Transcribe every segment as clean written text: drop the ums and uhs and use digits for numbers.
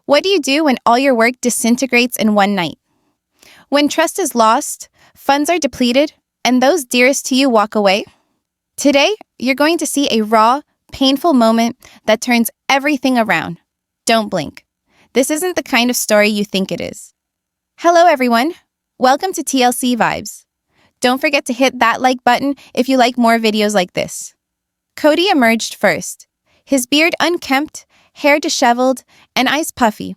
What do you do when all your work disintegrates in one night? When trust is lost, funds are depleted, and those dearest to you walk away? Today, you're going to see a raw, painful moment that turns everything around. Don't blink. This isn't the kind of story you think it is. Hello, everyone. Welcome to TLC Vibes. Don't forget to hit that like button if you like more videos like this. Cody emerged first, his beard unkempt, hair disheveled, and eyes puffy,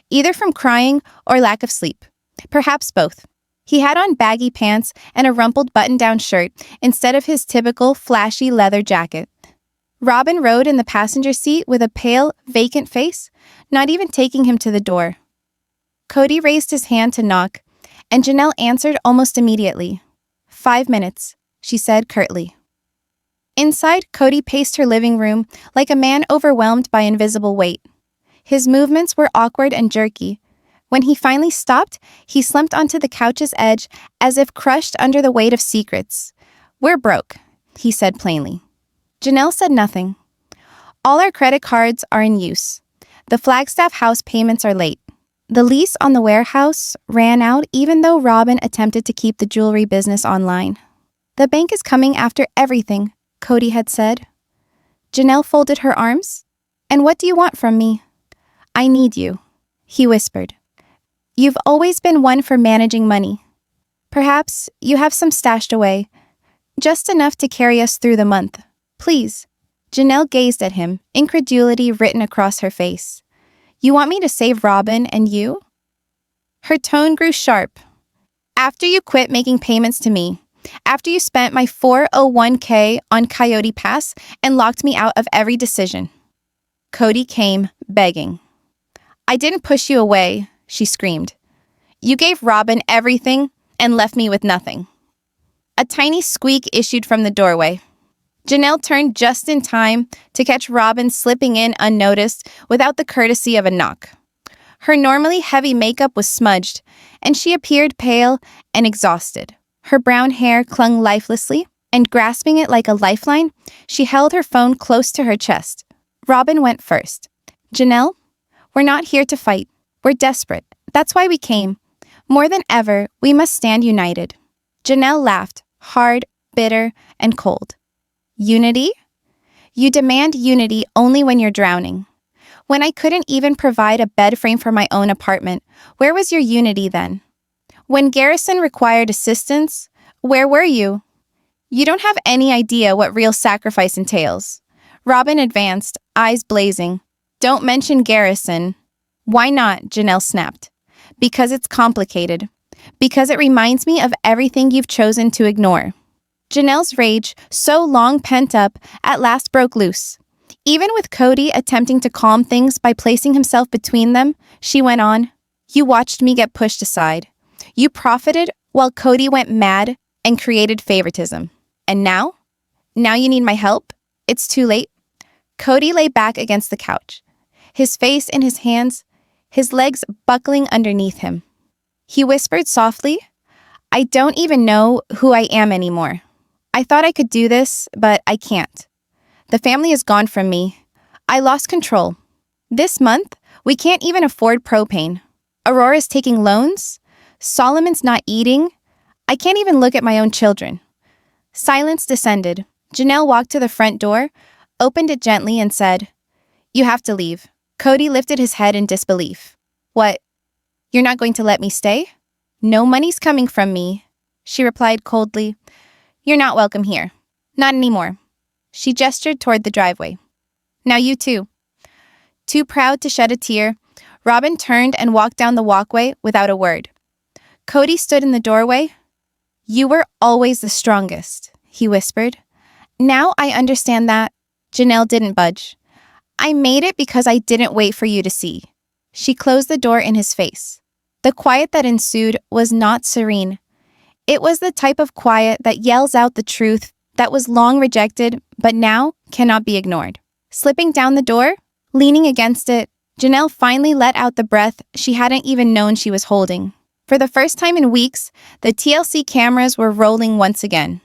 either from crying or lack of sleep. Perhaps both. He had on baggy pants and a rumpled button-down shirt instead of his typical flashy leather jacket. Robyn rode in the passenger seat with a pale, vacant face, not even taking him to the door. Cody raised his hand to knock, and Janelle answered almost immediately. 5 minutes, she said curtly. Inside, Cody paced her living room like a man overwhelmed by invisible weight. His movements were awkward and jerky. When he finally stopped, he slumped onto the couch's edge as if crushed under the weight of secrets. "We're broke," he said plainly. Janelle said nothing. "All our credit cards are in use. The Flagstaff house payments are late. The lease on the warehouse ran out even though Robyn attempted to keep the jewelry business online. The bank is coming after everything," Cody had said. Janelle folded her arms. "And what do you want from me?" "I need you," he whispered. "You've always been one for managing money. Perhaps you have some stashed away, just enough to carry us through the month. Please." Janelle gazed at him, incredulity written across her face. "You want me to save Robyn and you?" Her tone grew sharp. "After you quit making payments to me, after you spent my 401k on Coyote Pass and locked me out of every decision." Cody came, begging. "I didn't push you away," she screamed. "You gave Robyn everything and left me with nothing." A tiny squeak issued from the doorway. Janelle turned just in time to catch Robyn slipping in unnoticed without the courtesy of a knock. Her normally heavy makeup was smudged, and she appeared pale and exhausted. Her brown hair clung lifelessly, and grasping it like a lifeline, she held her phone close to her chest. Robyn went first. "Janelle, we're not here to fight. We're desperate. That's why we came. More than ever, we must stand united." Janelle laughed, hard, bitter, and cold. "Unity? You demand unity only when you're drowning. When I couldn't even provide a bed frame for my own apartment, where was your unity then? When Garrison required assistance, where were you? You don't have any idea what real sacrifice entails." Robyn advanced, eyes blazing. "Don't mention Garrison." "Why not?" Janelle snapped. "Because it's complicated. Because it reminds me of everything you've chosen to ignore." Janelle's rage, so long pent up, at last broke loose. Even with Cody attempting to calm things by placing himself between them, she went on, "You watched me get pushed aside. You profited while Cody went mad and created favoritism. And now? Now you need my help? It's too late." Cody lay back against the couch, his face in his hands, his legs buckling underneath him. He whispered softly, "I don't even know who I am anymore. I thought I could do this, but I can't. The family is gone from me. I lost control. This month, we can't even afford propane. Aurora's taking loans. Solomon's not eating. I can't even look at my own children." Silence descended. Janelle walked to the front door, opened it gently, and said, "You have to leave." Cody lifted his head in disbelief. "What? You're not going to let me stay?" "No money's coming from me," she replied coldly. "You're not welcome here. Not anymore." She gestured toward the driveway. "Now you too." Too proud to shed a tear, Robyn turned and walked down the walkway without a word. Cody stood in the doorway. "You were always the strongest," he whispered. "Now I understand that." Janelle didn't budge. "I made it because I didn't wait for you to see." She closed the door in his face. The quiet that ensued was not serene. It was the type of quiet that yells out the truth that was long rejected but now cannot be ignored. Slipping down the door, leaning against it, Janelle finally let out the breath she hadn't even known she was holding. For the first time in weeks, the TLC cameras were rolling once again.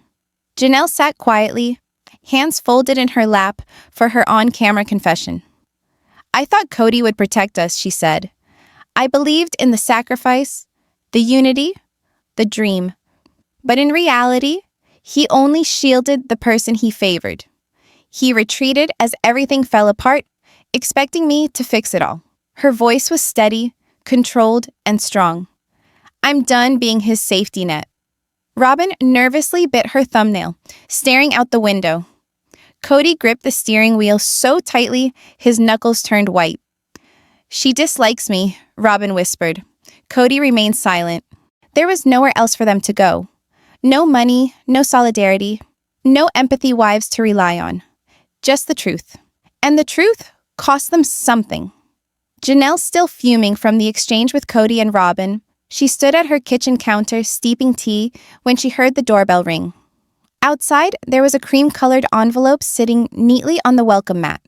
Janelle sat quietly, hands folded in her lap for her on-camera confession. I thought Cody would protect us, she said. I believed in the sacrifice, the unity, the dream. But in reality, he only shielded the person he favored. He retreated as everything fell apart, expecting me to fix it all. Her voice was steady, controlled, and strong. I'm done being his safety net. Robyn nervously bit her thumbnail, staring out the window. Cody gripped the steering wheel so tightly his knuckles turned white. She dislikes me, Robyn whispered. Cody remained silent. There was nowhere else for them to go. No money, no solidarity, no empathy wives to rely on. Just the truth. And the truth cost them something. Janelle, still fuming from the exchange with Cody and Robyn, she stood at her kitchen counter steeping tea when she heard the doorbell ring. Outside, there was a cream-colored envelope sitting neatly on the welcome mat.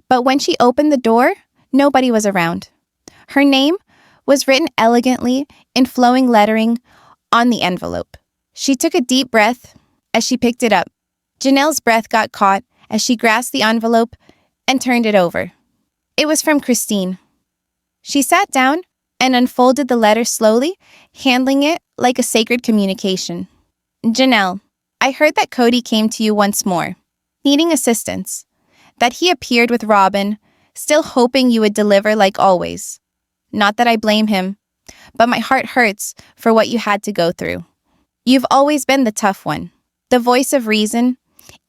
But when she opened the door, nobody was around. Her name was written elegantly in flowing lettering on the envelope. She took a deep breath as she picked it up. Janelle's breath got caught as she grasped the envelope and turned it over. It was from Christine. She sat down and unfolded the letter slowly, handling it like a sacred communication. Janelle, I heard that Cody came to you once more, needing assistance, that he appeared with Robyn, still hoping you would deliver like always. Not that I blame him, but my heart hurts for what you had to go through. You've always been the tough one, the voice of reason.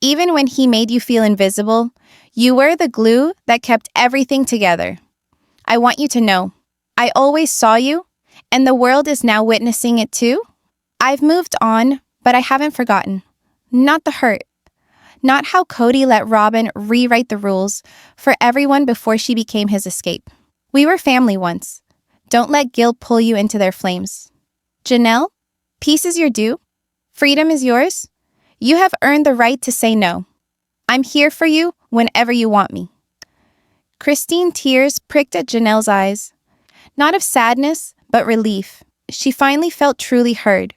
Even when he made you feel invisible, you were the glue that kept everything together. I want you to know, I always saw you, and the world is now witnessing it too. I've moved on, but I haven't forgotten. Not the hurt. Not how Cody let Robyn rewrite the rules for everyone before she became his escape. We were family once. Don't let guilt pull you into their flames. Janelle, peace is your due. Freedom is yours. You have earned the right to say no. I'm here for you whenever you want me. Christine, tears pricked at Janelle's eyes. Not of sadness, but relief. She finally felt truly heard.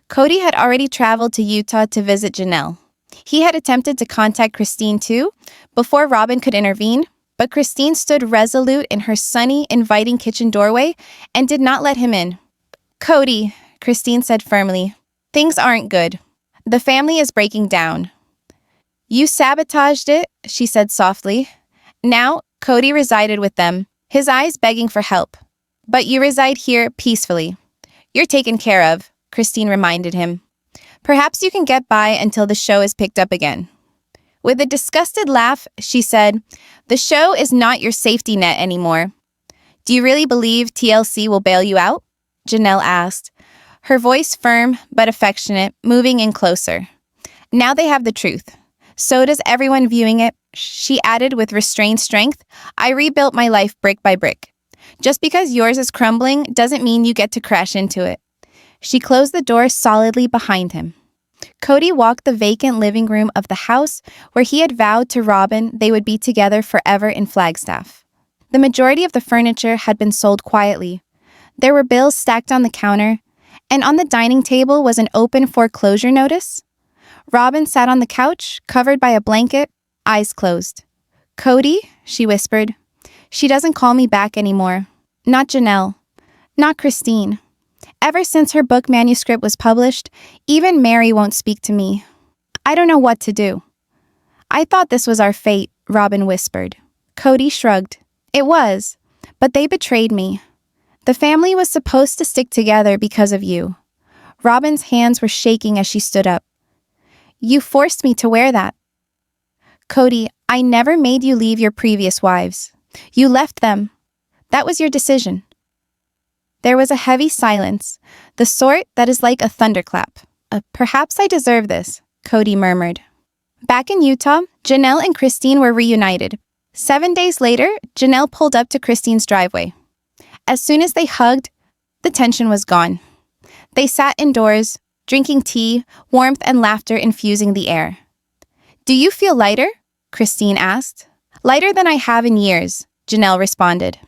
Cody had already traveled to Utah to visit Janelle. He had attempted to contact Christine too, before Robyn could intervene, but Christine stood resolute in her sunny, inviting kitchen doorway and did not let him in. Cody, Christine said firmly, things aren't good. The family is breaking down. You sabotaged it, she said softly. Now, Cody resided with them, his eyes begging for help. But you reside here peacefully. You're taken care of, Christine reminded him. Perhaps you can get by until the show is picked up again. With a disgusted laugh, she said, the show is not your safety net anymore. Do you really believe TLC will bail you out? Janelle asked, her voice firm but affectionate, moving in closer. Now they have the truth. So does everyone viewing it, she added with restrained strength. I rebuilt my life brick by brick. Just because yours is crumbling doesn't mean you get to crash into it. She closed the door solidly behind him. Cody walked the vacant living room of the house where he had vowed to Robyn they would be together forever in Flagstaff. The majority of the furniture had been sold quietly. There were bills stacked on the counter, and on the dining table was an open foreclosure notice. Robyn sat on the couch, covered by a blanket, eyes closed. Cody, she whispered. She doesn't call me back anymore. Not Janelle. Not Christine. Ever since her book manuscript was published, even Mary won't speak to me. I don't know what to do. I thought this was our fate, Robyn whispered. Cody shrugged. It was, but they betrayed me. The family was supposed to stick together because of you. Robyn's hands were shaking as she stood up. You forced me to wear that. Cody, I never made you leave your previous wives. You left them. That was your decision. There was a heavy silence, the sort that is like a thunderclap. Perhaps I deserve this, Cody murmured. Back in Utah, Janelle and Christine were reunited. 7 days later, Janelle pulled up to Christine's driveway. As soon as they hugged, the tension was gone. They sat indoors, drinking tea, warmth and laughter infusing the air. Do you feel lighter? Christine asked. Lighter than I have in years, Janelle responded.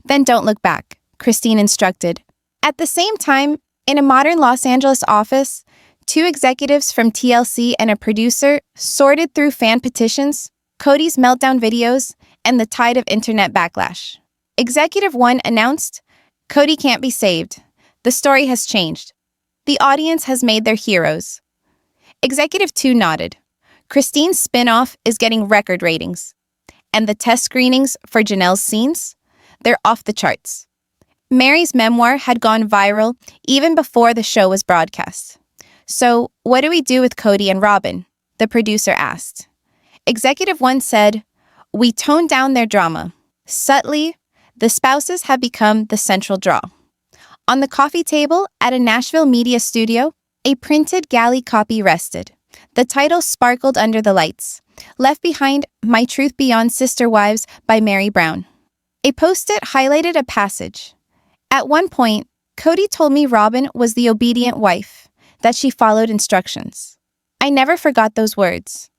Then don't look back, Christine instructed. At the same time, in a modern Los Angeles office, 2 executives from TLC and a producer sorted through fan petitions, Cody's meltdown videos, and the tide of internet backlash. Executive 1 announced, "Cody can't be saved. The story has changed. The audience has made their heroes." Executive 2 nodded. "Christine's spin-off is getting record ratings. And the test screenings for Janelle's scenes? They're off the charts." Mary's memoir had gone viral even before the show was broadcast. "So, what do we do with Cody and Robyn?" the producer asked. Executive 1 said, "We toned down their drama. Subtly, the spouses have become the central draw." On the coffee table at a Nashville media studio, a printed galley copy rested. The title sparkled under the lights. Left behind, My Truth Beyond Sister Wives by Mary Brown. A post-it highlighted a passage. "At one point, Cody told me Robyn was the obedient wife, that she followed instructions. I never forgot those words.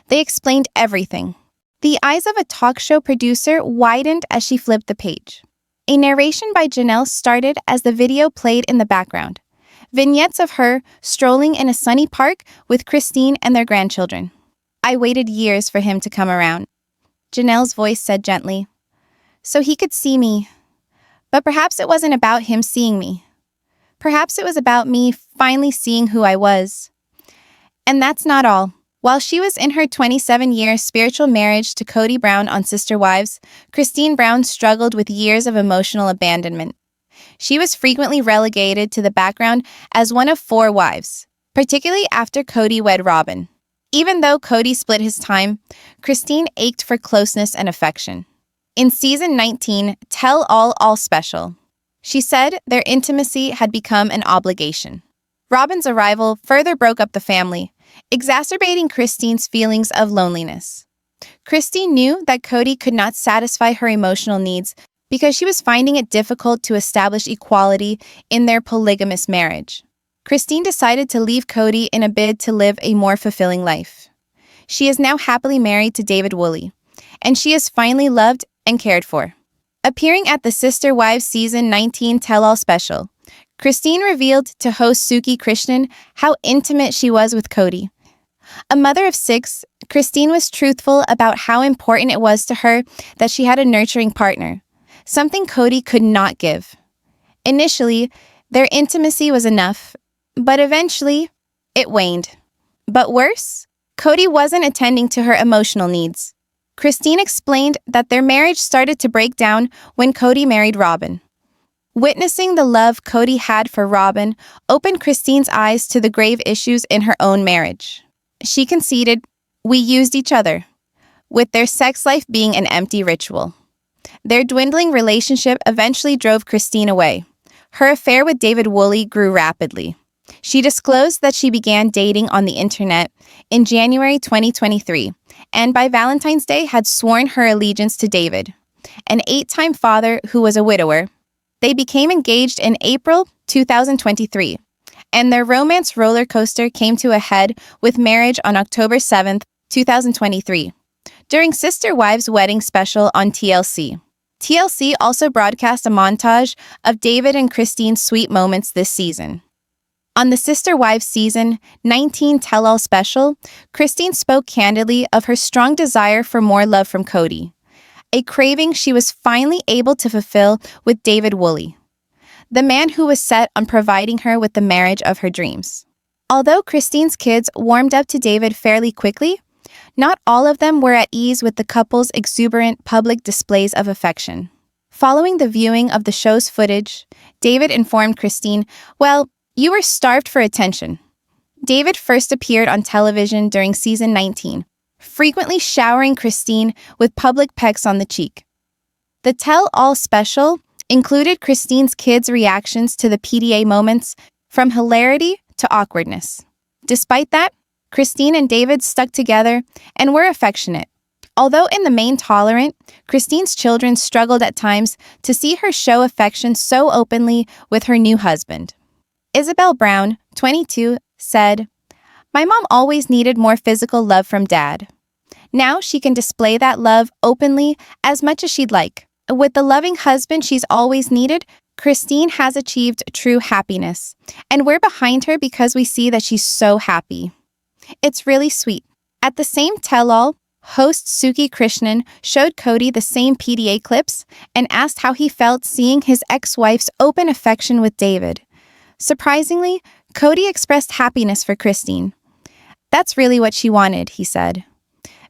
They explained everything." The eyes of a talk show producer widened as she flipped the page. A narration by Janelle started as the video played in the background. Vignettes of her strolling in a sunny park with Christine and their grandchildren. "I waited years for him to come around," Janelle's voice said gently, "so he could see me. But perhaps it wasn't about him seeing me. Perhaps it was about me finally seeing who I was." And that's not all. While she was in her 27-year spiritual marriage to Cody Brown on Sister Wives, Christine Brown struggled with years of emotional abandonment. She was frequently relegated to the background as one of 4 wives, particularly after Cody wed Robyn. Even though Cody split his time, Christine ached for closeness and affection. In season 19, Tell All Special, she said their intimacy had become an obligation. Robyn's arrival further broke up the family, exacerbating Christine's feelings of loneliness. Christine knew that Cody could not satisfy her emotional needs because she was finding it difficult to establish equality in their polygamous marriage. Christine decided to leave Cody in a bid to live a more fulfilling life. She is now happily married to David Woolley, and she is finally loved and cared for. Appearing at the Sister Wives Season 19 Tell All Special, Christine revealed to host Suki Krishnan how intimate she was with Cody. A mother of 6, Christine was truthful about how important it was to her that she had a nurturing partner, something Cody could not give. Initially, their intimacy was enough, but eventually, it waned. But worse, Cody wasn't attending to her emotional needs. Christine explained that their marriage started to break down when Cody married Robyn. Witnessing the love Cody had for Robyn opened Christine's eyes to the grave issues in her own marriage. She conceded, "We used each other," with their sex life being an empty ritual. Their dwindling relationship eventually drove Christine away. Her affair with David Woolley grew rapidly. She disclosed that she began dating on the internet in January 2023, and by Valentine's Day had sworn her allegiance to David, an 8-time father who was a widower. They became engaged in April 2023, and their romance roller coaster came to a head with marriage on October 7, 2023, during Sister Wives' wedding special on TLC. TLC also broadcast a montage of David and Christine's sweet moments this season. On the Sister Wives Season 19 Tell All Special, Christine spoke candidly of her strong desire for more love from Cody, a craving she was finally able to fulfill with David Woolley, the man who was set on providing her with the marriage of her dreams. Although Christine's kids warmed up to David fairly quickly, not all of them were at ease with the couple's exuberant public displays of affection. Following the viewing of the show's footage, David informed Christine, "Well, you were starved for attention." David first appeared on television during season 19, frequently showering Christine with public pecks on the cheek. The Tell All Special included Christine's kids' reactions to the PDA moments, from hilarity to awkwardness. Despite that, Christine and David stuck together and were affectionate. Although in the main tolerant, Christine's children struggled at times to see her show affection so openly with her new husband. Isabel Brown, 22, said, "My mom always needed more physical love from Dad. Now she can display that love openly as much as she'd like. With the loving husband she's always needed, Christine has achieved true happiness, and we're behind her because we see that she's so happy. It's really sweet." At the same tell-all, Host Suki Krishnan showed Cody the same PDA clips and asked how he felt seeing his ex-wife's open affection with David. Surprisingly, Cody expressed happiness for Christine. "That's really what she wanted," he said.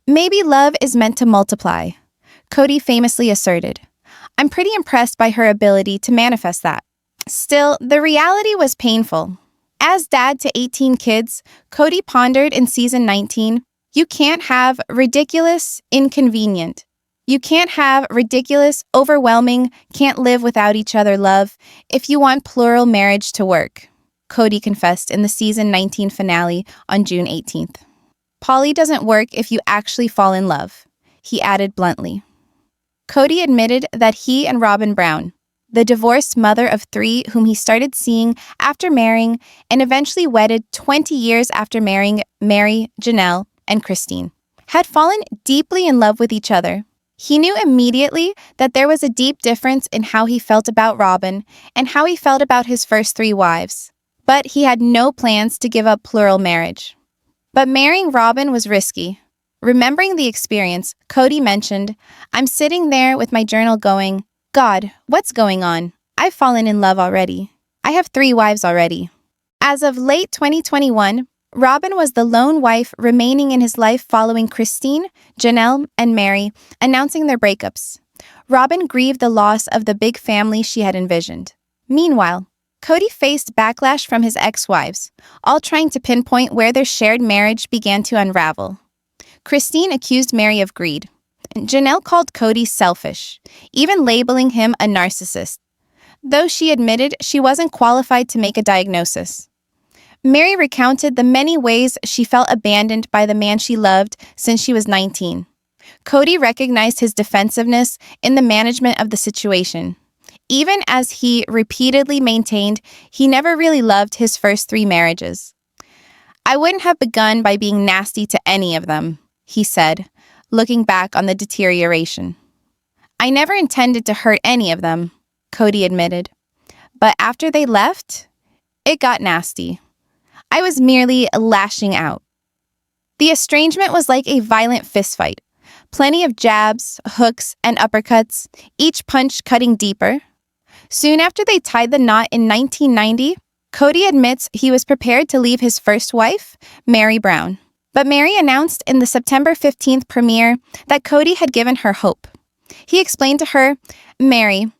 "Maybe love is meant to multiply," Cody famously asserted. "I'm pretty impressed by her ability to manifest that." Still, the reality was painful. As dad to 18 kids, Cody pondered in season 19, "You can't have ridiculous, inconvenient. You can't have ridiculous, overwhelming, can't live without each other love if you want plural marriage to work," Cody confessed in the season 19 finale on June 18th. "Poly doesn't work if you actually fall in love," he added bluntly. Cody admitted that he and Robyn Brown, the divorced mother of 3 whom he started seeing after marrying and eventually wedded 20 years after marrying Mary, Janelle, and Christine, had fallen deeply in love with each other. He knew immediately that there was a deep difference in how he felt about Robyn and how he felt about his first 3 wives. But he had no plans to give up plural marriage. But marrying Robyn was risky. Remembering the experience, Cody mentioned, "I'm sitting there with my journal going, God, what's going on? I've fallen in love already. I have 3 wives already." As of late 2021, Robyn was the lone wife remaining in his life following Christine, Janelle, and Mary announcing their breakups. Robyn grieved the loss of the big family she had envisioned. Meanwhile, Cody faced backlash from his ex-wives, all trying to pinpoint where their shared marriage began to unravel. Christine accused Mary of greed. Janelle called Cody selfish, even labeling him a narcissist, though she admitted she wasn't qualified to make a diagnosis. Mary recounted the many ways she felt abandoned by the man she loved since she was 19. Cody recognized his defensiveness in the management of the situation, even as he repeatedly maintained he never really loved his first 3 marriages. "I wouldn't have begun by being nasty to any of them," he said, looking back on the deterioration. "I never intended to hurt any of them," Cody admitted. "But after they left, it got nasty. I was merely lashing out." The estrangement was like a violent fistfight. Plenty of jabs, hooks, and uppercuts, each punch cutting deeper. Soon after they tied the knot in 1990, Cody admits he was prepared to leave his first wife, Mary Brown. But Mary announced in the September 15th premiere that Cody had given her hope. He explained to her, "Mary,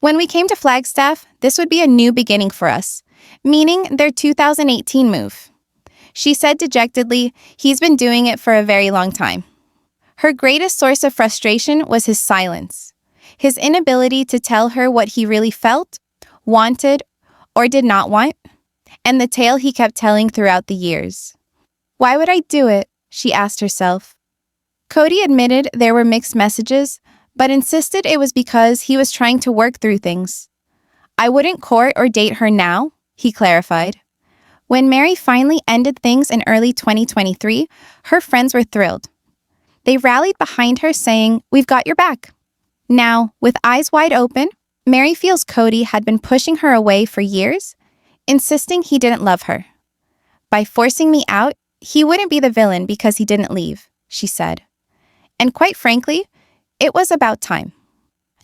when we came to Flagstaff, this would be a new beginning for us," meaning their 2018 move. She said dejectedly, "He's been doing it for a very long time." Her greatest source of frustration was his silence, his inability to tell her what he really felt, wanted, or did not want, and the tale he kept telling throughout the years. "Why would I do it?" she asked herself. Cody admitted there were mixed messages, but insisted it was because he was trying to work through things. "I wouldn't court or date her now," he clarified. When Mary finally ended things in early 2023, her friends were thrilled. They rallied behind her saying, "We've got your back." Now, with eyes wide open, Mary feels Cody had been pushing her away for years, insisting he didn't love her. "By forcing me out, he wouldn't be the villain because he didn't leave," she said. And quite frankly, it was about time.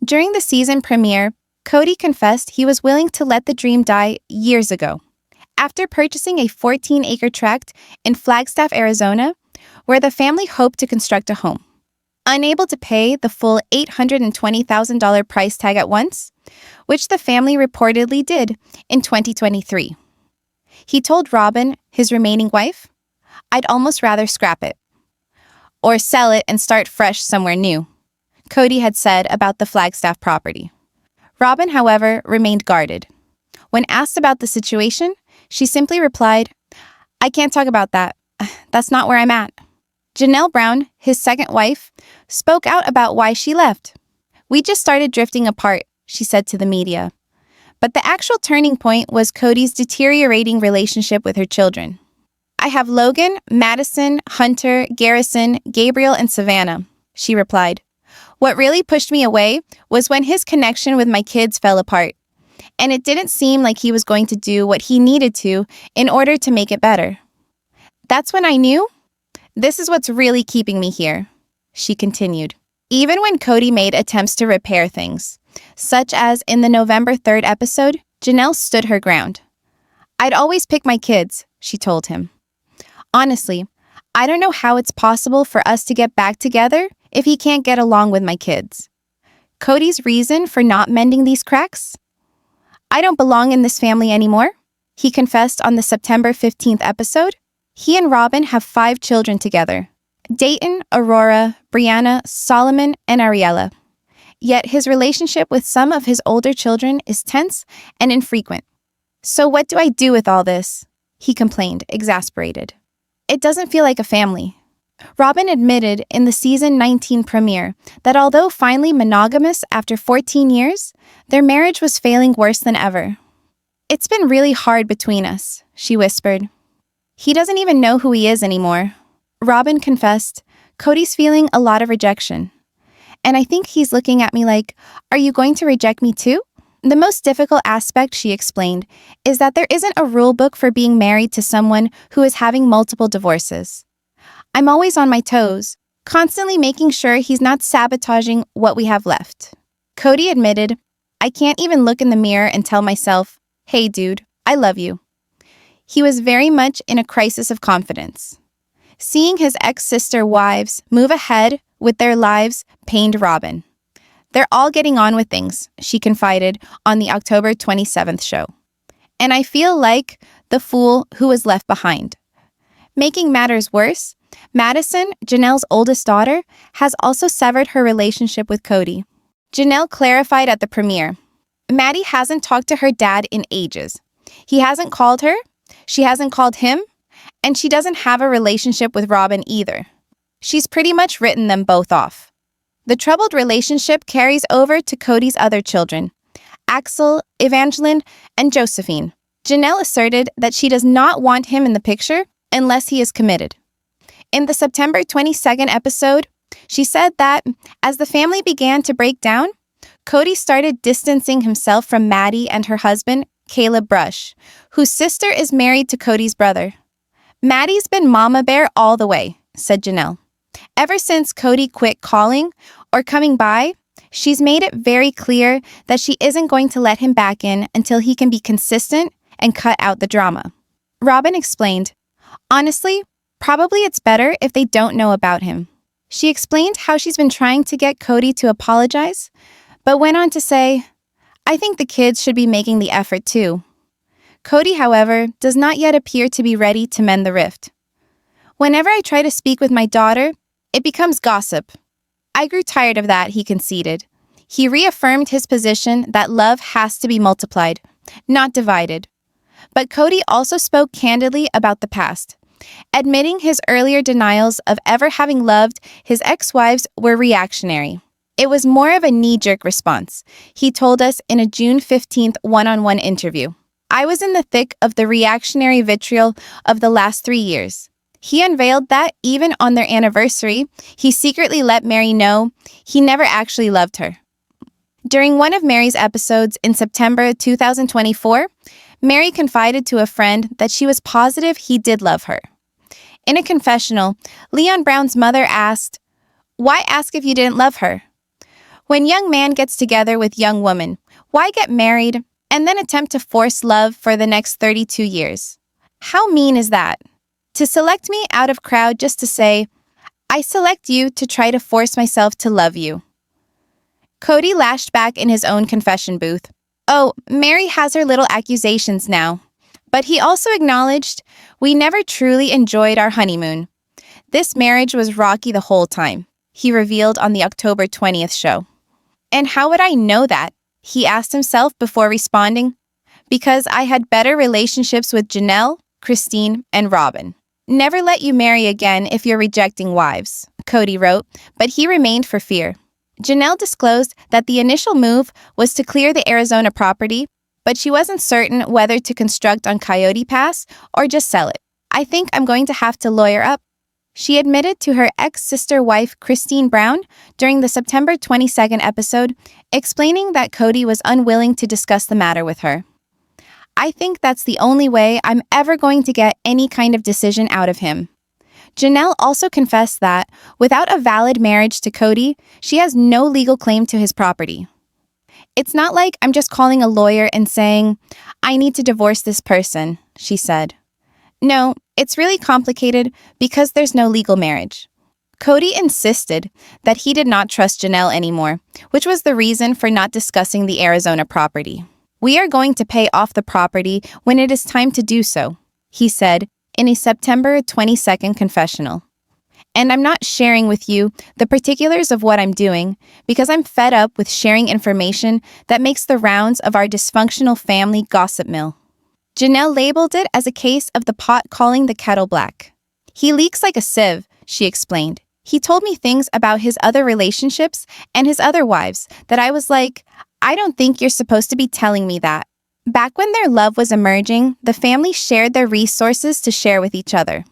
During the season premiere, Cody confessed he was willing to let the dream die years ago, after purchasing a 14-acre tract in Flagstaff, Arizona, where the family hoped to construct a home. Unable to pay the full $820,000 price tag at once, which the family reportedly did in 2023. He told Robyn, his remaining wife, "I'd almost rather scrap it. Or sell it and start fresh somewhere new," Cody had said about the Flagstaff property. Robyn, however, remained guarded. When asked about the situation, she simply replied, "I can't talk about that. That's not where I'm at." Janelle Brown, his second wife, spoke out about why she left. "We just started drifting apart," she said to the media. But the actual turning point was Cody's deteriorating relationship with her children. "I have Logan, Madison, Hunter, Garrison, Gabriel, and Savannah," she replied. "What really pushed me away was when his connection with my kids fell apart, and it didn't seem like he was going to do what he needed to in order to make it better. That's when I knew, this is what's really keeping me here." she continued. Even when Cody made attempts to repair things, such as in the November 3rd episode, Janelle stood her ground. I'd always pick my kids, she told him. Honestly, I don't know how it's possible for us to get back together if he can't get along with my kids. Cody's reason for not mending these cracks? I don't belong in this family anymore, he confessed on the September 15th episode. He and Robyn have 5 children together: Dayton, Aurora, Brianna, Solomon, and Ariella. Yet his relationship with some of his older children is tense and infrequent. So what do I do with all this? He complained, exasperated. It doesn't feel like a family. Robyn admitted in the season 19 premiere that although finally monogamous after 14 years, their marriage was failing worse than ever. It's been really hard between us, she whispered. He doesn't even know who he is anymore. Robyn confessed, Cody's feeling a lot of rejection. And I think he's looking at me like, are you going to reject me too? The most difficult aspect, she explained, is that there isn't a rule book for being married to someone who is having multiple divorces. I'm always on my toes, constantly making sure he's not sabotaging what we have left. Cody admitted, I can't even look in the mirror and tell myself, hey dude, I love you. He was very much in a crisis of confidence. Seeing his ex-sister wives move ahead with their lives pained Robyn. They're all getting on with things, she confided on the October 27th show. And I feel like the fool who was left behind. Making matters worse, Madison, Janelle's oldest daughter, has also severed her relationship with Cody. Janelle clarified at the premiere, Maddie hasn't talked to her dad in ages. He hasn't called her, she hasn't called him, and she doesn't have a relationship with Robyn either. She's pretty much written them both off. The troubled relationship carries over to Cody's other children, Axel, Evangeline, and Josephine. Janelle asserted that she does not want him in the picture unless he is committed. In the September 22nd episode, she said that as the family began to break down, Cody started distancing himself from Maddie and her husband, Caleb Brush, whose sister is married to Cody's brother. Maddie's been mama bear all the way, said Janelle. Ever since Cody quit calling or coming by, she's made it very clear that she isn't going to let him back in until he can be consistent and cut out the drama. Robyn explained, honestly, probably it's better if they don't know about him. She explained how she's been trying to get Cody to apologize, but went on to say, I think the kids should be making the effort too. Cody, however, does not yet appear to be ready to mend the rift. Whenever I try to speak with my daughter, it becomes gossip. I grew tired of that, he conceded. He reaffirmed his position that love has to be multiplied, not divided. But Cody also spoke candidly about the past, admitting his earlier denials of ever having loved his ex-wives were reactionary. It was more of a knee-jerk response, he told us in a June 15th one-on-one interview. I was in the thick of the reactionary vitriol of the last 3 years. He unveiled that even on their anniversary, he secretly let Mary know he never actually loved her. During one of Mary's episodes in September 2024, Mary confided to a friend that she was positive he did love her. In a confessional, Leon Brown's mother asked, why ask if you didn't love her? When young man gets together with young woman, why get married and then attempt to force love for the next 32 years? How mean is that? To select me out of crowd just to say, I select you to try to force myself to love you. Cody lashed back in his own confession booth. Oh, Mary has her little accusations now. But he also acknowledged, we never truly enjoyed our honeymoon. This marriage was rocky the whole time, he revealed on the October 20th show. And how would I know that? He asked himself before responding, because I had better relationships with Janelle, Christine, and Robyn. Never let you marry again if you're rejecting wives, Cody wrote, but he remained for fear. Janelle disclosed that the initial move was to clear the Arizona property, but she wasn't certain whether to construct on Coyote Pass or just sell it. I think I'm going to have to lawyer up. She admitted to her ex-sister wife Christine Brown during the September 22nd episode, explaining that Cody was unwilling to discuss the matter with her. I think that's the only way I'm ever going to get any kind of decision out of him. Janelle also confessed that, without a valid marriage to Cody, she has no legal claim to his property. "It's not like I'm just calling a lawyer and saying, 'I need to divorce this person,'" she said. "No, it's really complicated because there's no legal marriage." Cody insisted that he did not trust Janelle anymore, which was the reason for not discussing the Arizona property. "We are going to pay off the property when it is time to do so," he said in a September 22nd confessional. "And I'm not sharing with you the particulars of what I'm doing because I'm fed up with sharing information that makes the rounds of our dysfunctional family gossip mill." Janelle labeled it as a case of the pot calling the kettle black. "He leaks like a sieve," she explained. "He told me things about his other relationships and his other wives that I was like, I don't think you're supposed to be telling me that." Back when their love was emerging, the family shared their resources to share with each other.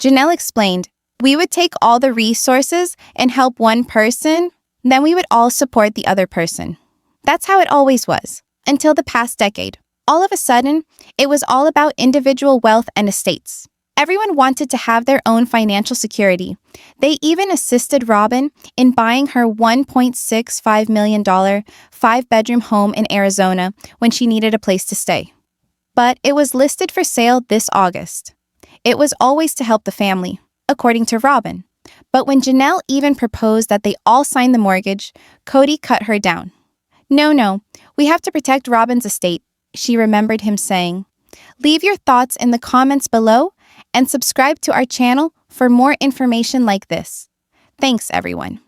Janelle explained, "We would take all the resources and help one person, then we would all support the other person." That's how it always was, until the past decade. All of a sudden, it was all about individual wealth and estates. Everyone wanted to have their own financial security. They even assisted Robyn in buying her $1.65 million 5-bedroom home in Arizona when she needed a place to stay. But it was listed for sale this August. It was always to help the family, according to Robyn. But when Janelle even proposed that they all sign the mortgage, Cody cut her down. No, we have to protect Robyn's estate," she remembered him saying. Leave your thoughts in the comments below and subscribe to our channel for more information like this. Thanks, everyone.